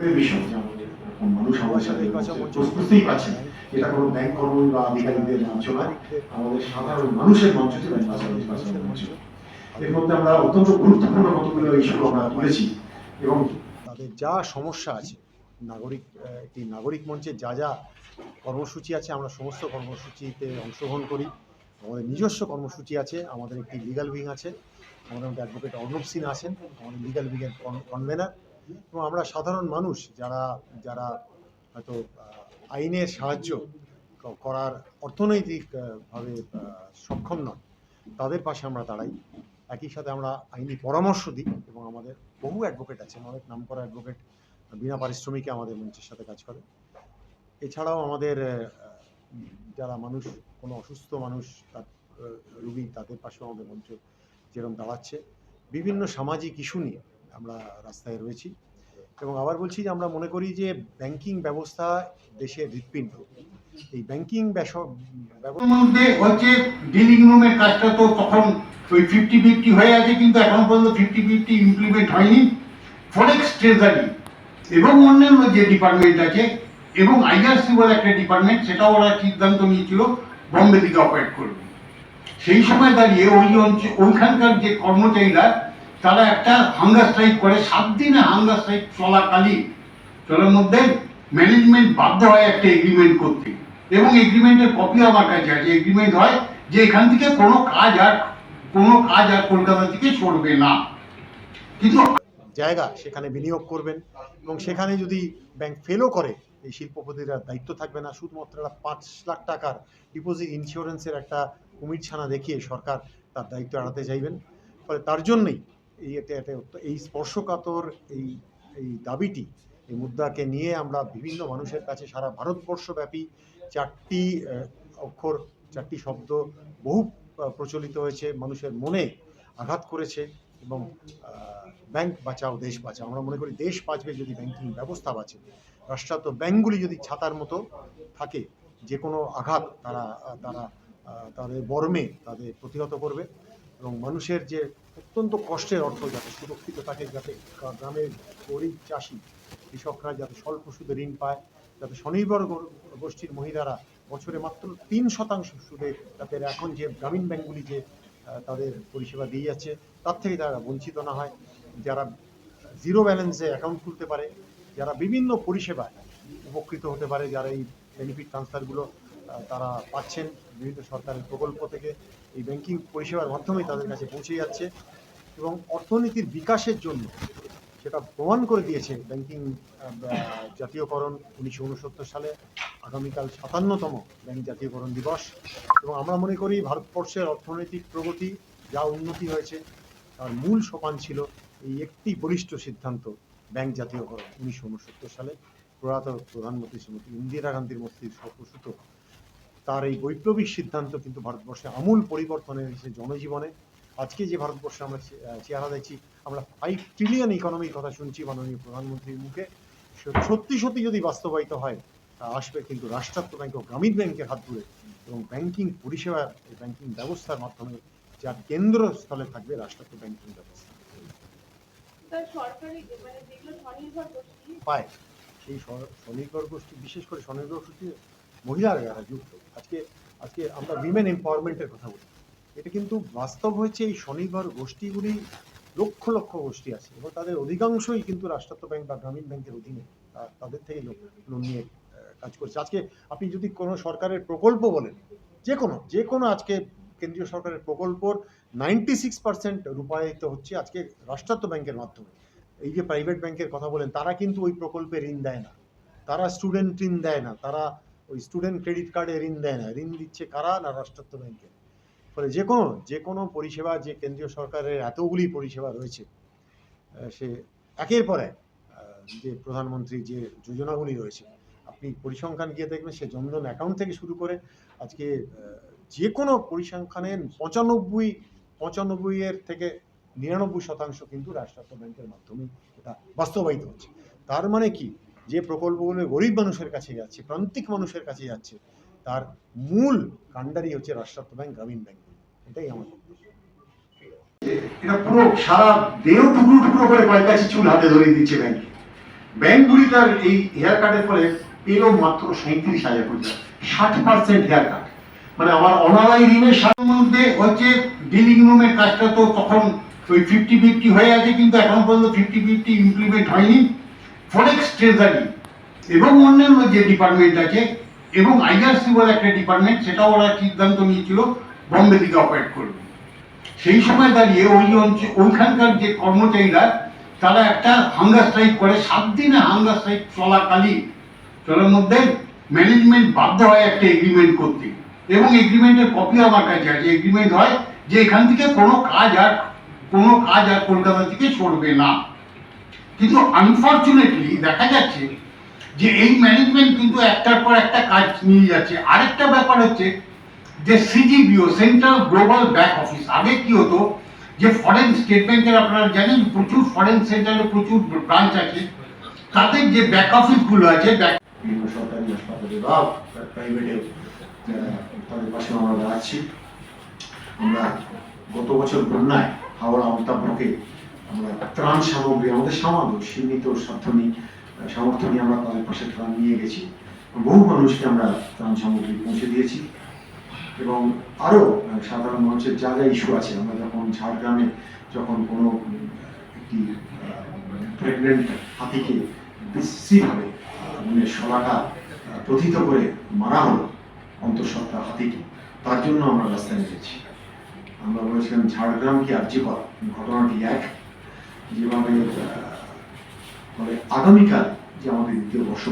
দুঃখের বিষয় যে আমাদের এরকম মানুষ আমাদের সাথে বুঝতেই পারছেন এটা কোনো ব্যাংক কর্মী বা আধিকারিকদের মঞ্চ নয়, আমাদের সাধারণ মানুষের মঞ্চ যে ব্যাংক বাঁচানোর মঞ্চ। এর মধ্যে আমরা অত্যন্ত গুরুত্বপূর্ণ কতগুলো ইস্যু আমরা তুলেছি এবং তাদের যা সমস্যা আছে একটি নাগরিক মঞ্চে যা যা কর্মসূচি আছে আমরা সমস্ত কর্মসূচিতে অংশগ্রহণ করি। আমাদের নিজস্ব কর্মসূচি আছে, আমাদের একটি লিগ্যাল উইং আছে, আমাদের মধ্যে অ্যাডভোকেট অর্ণব সিনহা আছেন, আমাদের লিগ্যাল উইংয়ের কনভেনার, এবং আমরা সাধারণ মানুষ যারা যারা হয়তো আইনের সাহায্য করার অর্থনৈতিকভাবে সক্ষম নয় তাদের পাশে আমরা দাঁড়াই। একই সাথে আমরা আইনি পরামর্শ দিই এবং আমাদের বহু অ্যাডভোকেট আছেন, অনেক নামকরা অ্যাডভোকেট বিনা পারিশ্রমিকে আমাদের মঞ্চের সাথে কাজ করে। এছাড়াও আমাদের যারা মানুষ কোনো অসুস্থ মানুষ তার রুগী তাদের পাশেও আমাদের মঞ্চ যেরকম দাঁড়াচ্ছে। বিভিন্ন সামাজিক ইস্যু নিয়ে আমরা রাস্তায় রয়েছি এবং আবার বলছি যে আমরা মনে করি যে ব্যাংকিং ব্যবস্থা দেশের হৃৎপিণ্ড। এই ব্যাংকিং মধ্যে হচ্ছে ডিলিং রুমের কাজটা তো তখন ওই 50-50 হয়ে আছে, কিন্তু এখন পর্যন্ত 50-50 ইমপ্লিমেন্ট হয়নি। ফরেক্স ট্রেজারি এবং অন্যান্য যে ডিপার্টমেন্ট আছে এবং আইআরসি বলে একটা ডিপার্টমেন্ট, সেটাও ওরা সিদ্ধান্ত নিয়েছিল বম্বে থেকে অপারেট করবে। সেই সময় দাঁড়িয়ে ওইখানকার যে কর্মচারীরা তারা একটা হাঙ্গার স্ট্রাইক করে। 7 দিনে হাঙ্গার স্ট্রাইক চলার মধ্যে ম্যানেজমেন্ট বাধ্য হয় একটা এগ্রিমেন্ট করতে, এবং এগ্রিমেন্টের কপি আমার কাছে আছে। এগ্রিমেন্ট হয় যে এখান থেকে কোনো কাজ আর কলকাতা থেকে সরবে না, কিন্তু জায়গা সেখানে বিনিয়োগ করবেন এবং সেখানে যদি ব্যাংক ফেলও করে এই শিল্পপতিরা দায়িত্ব থাকবে না। শুধুমাত্র 5 লাখ টাকার ডিপোজিট ইন্স্যুরেন্সের একটা কুমির ছানা দেখিয়ে সরকার তার দায়িত্ব এড়াতে চাইবেন। ফলে তার জন্যই এই স্পর্শকাতর এই দাবিটি, এই মুদ্রাকে নিয়ে আমরা বিভিন্ন মানুষের কাছে সারা ভারতবর্ষব্যাপী 4টি অক্ষর 4টি শব্দ বহু প্রচলিত হয়েছে, মানুষের মনে আঘাত করেছে। এবং ব্যাংক বাঁচাও দেশ বাঁচাও, আমরা মনে করি দেশ বাঁচবে যদি ব্যাংকিং ব্যবস্থা বাঁচে। রাষ্ট্রায়ত্ত ব্যাংকগুলি যদি ছাতার মতো থাকে, যে কোনো আঘাত তাদের বর্মে তাদের প্রতিহত করবে এবং মানুষের যে অত্যন্ত কষ্টের অর্থ যাতে সুরক্ষিত থাকে, যাতে গ্রামের গরিব চাষি কৃষকরা যাতে স্বল্প সুদে ঋণ পায়, যাতে স্বনির্ভর গোষ্ঠীর মহিলারা বছরে মাত্র 3% সুদে তাদের এখন যে গ্রামীণ ব্যাংকগুলি যে তাদের পরিষেবা দিয়ে যাচ্ছে তার থেকে তারা বঞ্চিত না হয়, যারা জিরো ব্যালেন্সে অ্যাকাউন্ট খুলতে পারে, যারা বিভিন্ন পরিষেবায় উপকৃত হতে পারে, যারা এই বেনিফিট ট্রান্সফারগুলো তারা পাচ্ছেন বিভিন্ন সরকারের প্রকল্প থেকে, এই ব্যাংকিং পরিষেবার মাধ্যমেই তাদের কাছে পৌঁছে যাচ্ছে এবং অর্থনীতির বিকাশের জন্য সেটা প্রমাণ করে দিয়েছে ব্যাংকিং জাতীয়করণ 1969 সালে। আগামীকাল 57তম ব্যাংক জাতীয়করণ দিবস এবং আমরা মনে করি ভারতবর্ষের অর্থনৈতিক প্রগতি যা উন্নতি হয়েছে তার মূল সোপান ছিল এই একটি বলিষ্ঠ সিদ্ধান্ত, ব্যাংক জাতীয়করণ 1969 সালে প্রয়াত প্রধানমন্ত্রী শ্রীমতী ইন্দিরা গান্ধীর মস্তিষ্কে প্রসূত। তার এই বৈপ্লবিক সিদ্ধান্ত কিন্তু ভারতবর্ষে আমূল পরিবর্তন এনেছে জনজীবনে। আজকে যে ভারতবর্ষে আমরা চেহারা দেখছি, আমরা 5 ট্রিলিয়ন ইকোনমির কথা শুনছি মাননীয় প্রধানমন্ত্রীর মুখে, সত্যি সত্যি যদি বাস্তবায়িত হয় তা আসবে কিন্তু রাষ্ট্রায়ত্ত ব্যাংক ও গ্রামীণ ব্যাংকের হাত ধরে এবং ব্যাংকিং পরিষেবা এই ব্যাংকিং ব্যবস্থার মাধ্যমে যার কেন্দ্রস্থলে থাকবে রাষ্ট্রায়ত্ত ব্যাংকিং ব্যবস্থা। পায় সেই স্বনির্ভর গোষ্ঠী, বিশেষ করে স্বনির্ভর গোষ্ঠী মহিলারা যারা যুক্ত, আজকে আমরা উইমেন এম্পাওয়ারমেন্টের কথা বলি, এটা কিন্তু বাস্তব হয়েছে। এই স্বনির্ভর গোষ্ঠীগুলি লক্ষ লক্ষ গোষ্ঠী আছে এবং তাদের অধিকাংশই কিন্তু রাষ্ট্রায়ত্ত ব্যাংক বা গ্রামীণ ব্যাংকের অধীনে তাদের থেকে লোন নিয়ে কাজ করছে। আজকে আপনি যদি কোনো সরকারের প্রকল্প বলেন, যে কোনো আজকে কেন্দ্রীয় সরকারের প্রকল্পর 96% রূপায়িত হচ্ছে আজকে রাষ্ট্রায়ত্ত ব্যাংকের মাধ্যমে। এই যে প্রাইভেট ব্যাংকের কথা বলেন, তারা কিন্তু ওই প্রকল্পে ঋণ দেয় না, তারা স্টুডেন্ট ঋণ দেয় না, তারা ওই স্টুডেন্ট ক্রেডিট কার্ডে ঋণ দেয় না, ঋণ দিচ্ছে কারা না রাষ্ট্রায়ত্ত ব্যাংকে। ফলে যে কোনো পরিষেবা, যে কেন্দ্রীয় সরকারের এতগুলি পরিষেবা রয়েছে, সে একের পর এক যে প্রধানমন্ত্রী যে যোজনাগুলি রয়েছে, আপনি পরিসংখ্যান গিয়ে দেখবেন, সে জনধন অ্যাকাউন্ট থেকে শুরু করে আজকে যে কোনো পরিসংখ্যানের 95 থেকে 99% কিন্তু রাষ্ট্রায়ত্ত ব্যাংকের মাধ্যমে এটা বাস্তবায়িত হচ্ছে। তার মানে কি, যে প্রকল্পগুলো গরিব মানুষের কাছে যাচ্ছে, প্রান্তিক মানুষের কাছে যাচ্ছে, তার মূল কাণ্ডারি হচ্ছে রাষ্ট্রায়ত্ত ব্যাংক, গ্রামীণ ব্যাংক। এটাই আমার এটা পুরো সারা দেহ টুকরো টুকরো করে কয়েক কাছে চুল হাতে ধরিয়ে দিচ্ছে ব্যাংক। ব্যাংকগুলি তার এই হেয়ার কাটের ফলে পেলো মাত্র 37,000 কোটি টাকা, 60% হেয়ার কাট। মানে আমার অনাদায়ী ঋণের মধ্যে হচ্ছে ডিলিং রুমের কাজটা তো তখন ওই 50-50 হয়ে আছে, কিন্তু এখন পর্যন্ত 50-50 ইমপ্লিমেন্ট হয়নি। ফরেক্স ট্রেজারি এবং অন্যান্য যে ডিপার্টমেন্ট আছে এবং আইআরসি বলে একটা ডিপার্টমেন্ট, সেটাও ওরা সিদ্ধান্ত নিয়েছিল বম্বে থেকে অপারেট করবে। সেই সময় দাঁড়িয়ে ওইখানকার যে কর্মচারীরা তারা একটা হাঙ্গার স্ট্রাইক করে, 7 দিনে হাঙ্গার স্ট্রাইক চলার মধ্যে ম্যানেজমেন্ট বাধ্য হয় একটা এগ্রিমেন্ট করতে, এবং এগ্রিমেন্টের কপি আমার কাছে আছে। এগ্রিমেন্ট হয় যে এখান থেকে কোনো কাজ আর কলকাতা থেকে সরবে না। কিন্তু আনফর্চুনেটলি দেখা যাচ্ছে যে এই ম্যানেজমেন্ট কিন্তু একটার পর একটা কাজ নিয়ে যাচ্ছে। আরেকটা ব্যাপার হচ্ছে যে সিজিবিও, সেন্ট্রাল গ্লোবাল ব্যাক অফিস, আগে কি হতো যে ফরেন স্টেট ব্যাংকের আপনারা জানেন প্রচুর ফরেন সেন্টারে প্রচুর ব্রাঞ্চ আছে, তাদের যে ব্যাক অফিসগুলো আছে, বিভিন্ন সরকারি হাসপাতালে বা প্রাইভেটে যারা তাদের পাশে আমরা দাঁড়াচ্ছি। আমরা গত বছর বন্যায় হাওড়া অন্তাব্রকে আমরা ত্রাণ সামগ্রী, আমাদের সীমিত সামর্থ্য নিয়ে আমরা তাদের পাশে ত্রাণ নিয়ে গেছি। বহু মানুষকে আমরা ত্রাণ সামগ্রী পৌঁছে দিয়েছি, এবং আরও সাধারণ মানুষের যা যা ইস্যু আছে, আমরা যখন ঝাড়গ্রামে যখন কোনো একটি প্রেগনেন্ট হাতিকে বিশ্রীভাবে শলাটা প্রথিত করে মারা হলো অন্তঃসত্ত্বা হাতিকে, তার জন্য আমরা রাস্তায় নেমেছি। আমরা বলেছিলাম ঝাড়গ্রাম কি আর্যিকর, ঘটনাটি এক। যেভাবে আগামীকাল যে আমাদের দ্বিতীয় বর্ষ